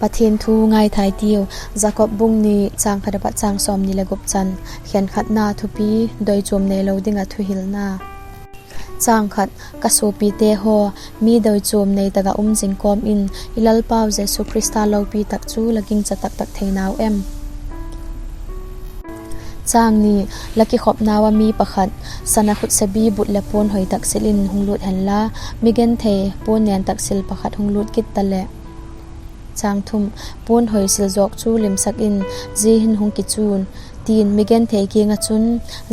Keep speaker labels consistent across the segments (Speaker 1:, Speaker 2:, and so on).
Speaker 1: ปะเทียนทูไงไทยเดียวจักบบุงนี้จางขัดปัดจางซอมนี่ละกบจันเขียนขัดนาทุปีโดยจมในเราดิ่งทุหิลนาจางขัดกสูปีเตโฮมีโดยจมในตะกะจิงกอมอินอิลลเปาเจสุคริสตาเราปีตักจูละกิงจะตักเทนาวจางนี้ลักขบนาวมีประคัดสนาขุดสบีบุตรและปนหอยตักสิลินหงลุดเห็นละมิเกนเทปนเนียนตักสิลประคัดหงลุดกิตตะเลจางทุมปนหอยสิลจอกจูลิมสักอินจีหินหงกิจูนตีนมิเกนเทเกียงจุน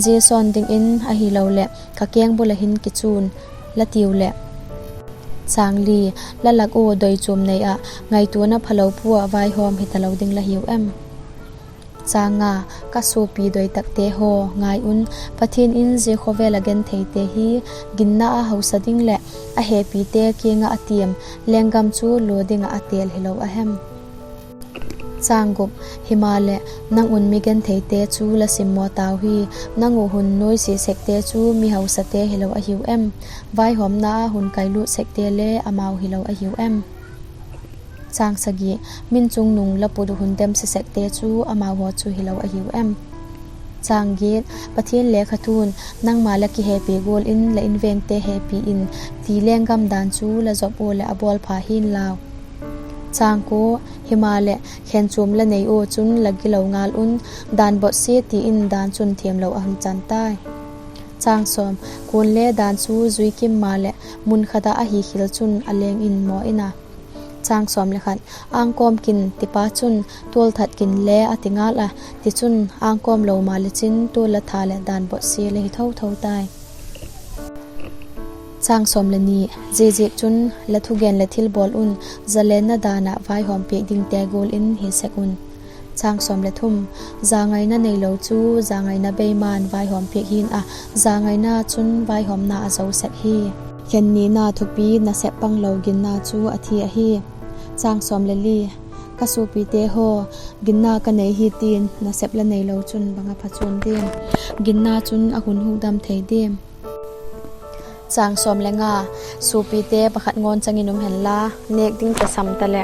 Speaker 1: จีซอนดิงอินอหิเลาเละกะเกียงบุลหินกิจูนละติวเละจางลีละลักโอโดยจมในไงตัวนับพะเลาพัวไวหอมเฮตะเลาดิงละหิวจางงากะสูปีโดยตักเตโฮงายอุนปะเทียนอินเจโคเวลเกนเทเตฮีกินนาเฮาสดิงและเฮปีเตเกียงอเตียมแรงกำจูโลดิงอเตียลเฮลาเฮมจางกบหิมาเลนังอุนมิเกนเทเตจูละสิมมอตาวฮีนังอุหุนน้อยสีเซกเตจูมีเฮาสเตเฮลาหิวไวหอมนาหุนไกลุเซกเตเลอมาวเฮลาหิวจางสกีมินจุงนุงละปุดุหุนเต็มเสกเตจูอามาวจูฮิลาวอหิวจางเกตปะเทียนเลขทูนนั่งมาละกิเฮปีโกลอินละอินเวงเตเฮปีอินตีเลงกำดานจูละจบโอละอบอลพาหินลาวจางโกหิมาเลเข็นจุมละในโอจุนละกิลาวงาลอุนดานบดเสียตีอินดานจุนเทียมลาวอหันจันใต้จางสมกุนเลดานจูจุยกิมมาเลมุนขดาอหิขิลจุนอเลงอินมออินาจางสอมเลยค่ะอ่างกอมกินติป้าจุนตัวถัดกินเล่อติงาละติจุนอ่างกอมเหลามาเลจินตัวละทาและดานบดเสียเลยเท่าตายจางสอมเลยนี่เจจุนและทุเกนและทิลบอลอุนจะเล่นนาดานะไฟหอมเปียดิงเตโกลอินเฮเซกุนจางสอมเลยทุ่มจางไงน่ะในเหลาจูจางไงน่ะเบย์มานไฟหอมเปียหินจางไงน่ะจุนไฟหอมน่ะเจ้าเซกฮีเห็นนี้นาทุปีนาเสปังเหลากินนาจูอธิอฮีจางสอมเลลีกสูปีเตโฮกินนากันในฮีตีนนาเสพละในเหลาจุนบังอาพัชนเดียมกินนาจุนอหุนหูดำเทเดียมจางสอมเลงาสูปีเตประคัดงอนจังอินุมเห็นลาเนกดิ้งจะซ้ำตะและ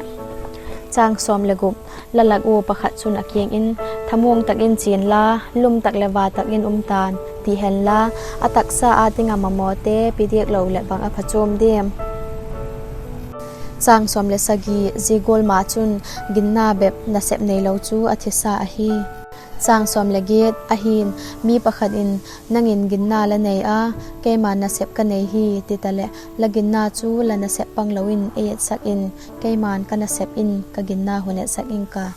Speaker 1: จางสอมเลกุบละลักโอประคัดจุนอาเกียงอินทะมวงตักอินจีนลาลุมตักเลวาตักอินตานที่เห็นละอตักษาอาติงามามอเตปีเดียกเหลาและบังอาพัชมเดียมจางสอมเลสกีจีโกลมาจุนกินนาแบบนาเซบในเหลาจูอธิสาอฮีจางสอมเลเกตอหินมีประคัดอินนังอินกินนาละในเกมานาเซบกันในฮีติตะเลละกินนาจูละนาเซบปังเหลาอินเอดสักอินเกมานกันนาเซบอินกกินนาหัวเนสักอินกา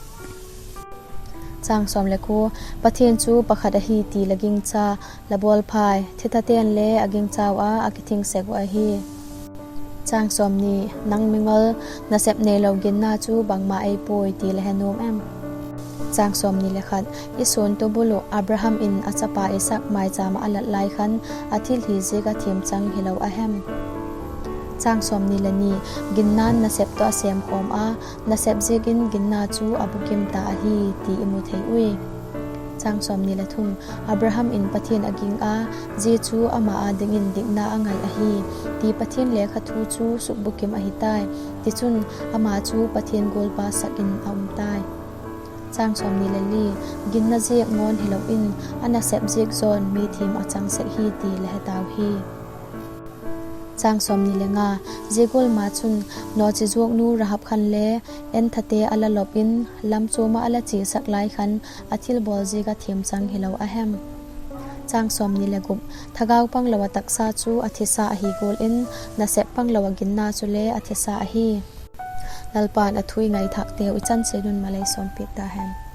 Speaker 1: จางสอมเลคูปะเทียนจูประคัดฮีตีละกิงจาละบอลพายทิตาเตียนเลอกิงจาวอากิทิงเซกวาฮีจางสอมนี้นังมิงลนาเซบเนลกินนาจูบังมาไอป่วยตีละเฮนโนมจางสอมนี้เลยคันอิสุนตัวบุโลอับราฮัมอินอาจจะปาอิสักไมจามาอัลลัยคันอาทิลฮีเซกาเทียมจังฮิลาวอาเฮมจางสอมนี้ละนี่กินนานนาเซบตัวเสียมคอมนาเซบเซกินกินนาจูอบุกิมตาฮีตีอิมุเทอุยจางสอมนี้ละทุ่มอับราฮัมอินปะเทียนอกิงเจจูอามาดิงอินดิกนาอังไงฮีตีปะเทียนเลขทูจูสุบุกิมอหิตายติจุนอามาจูปะเทียนโกลบาสักอินอาตายจางสอมนี้ละลีกินนาเจกงอนฮิลาอินอันนาเซบเจกโซนมีทีมอาจังเซฮีตีและตาวฮีจางสอมนี้ละงาเจโกลมาจุนนอจิจวกนูระหับคันเลเอ็นทะเตอลาลบินลำโจมาอลาจีสักไลคันอาทิลบอลเจกาเทียมจังฮิลาวอาเฮมจางสอมนี้ละกุบทากาวปังลาวตักซาจูอาทิสาอหิโกลอินนาเซปังลาวกินนาจุเลอาทิสาอหิลลปานอทุยไงทักเตียวจันเซดุนมาเลสอมปิดตาแฮม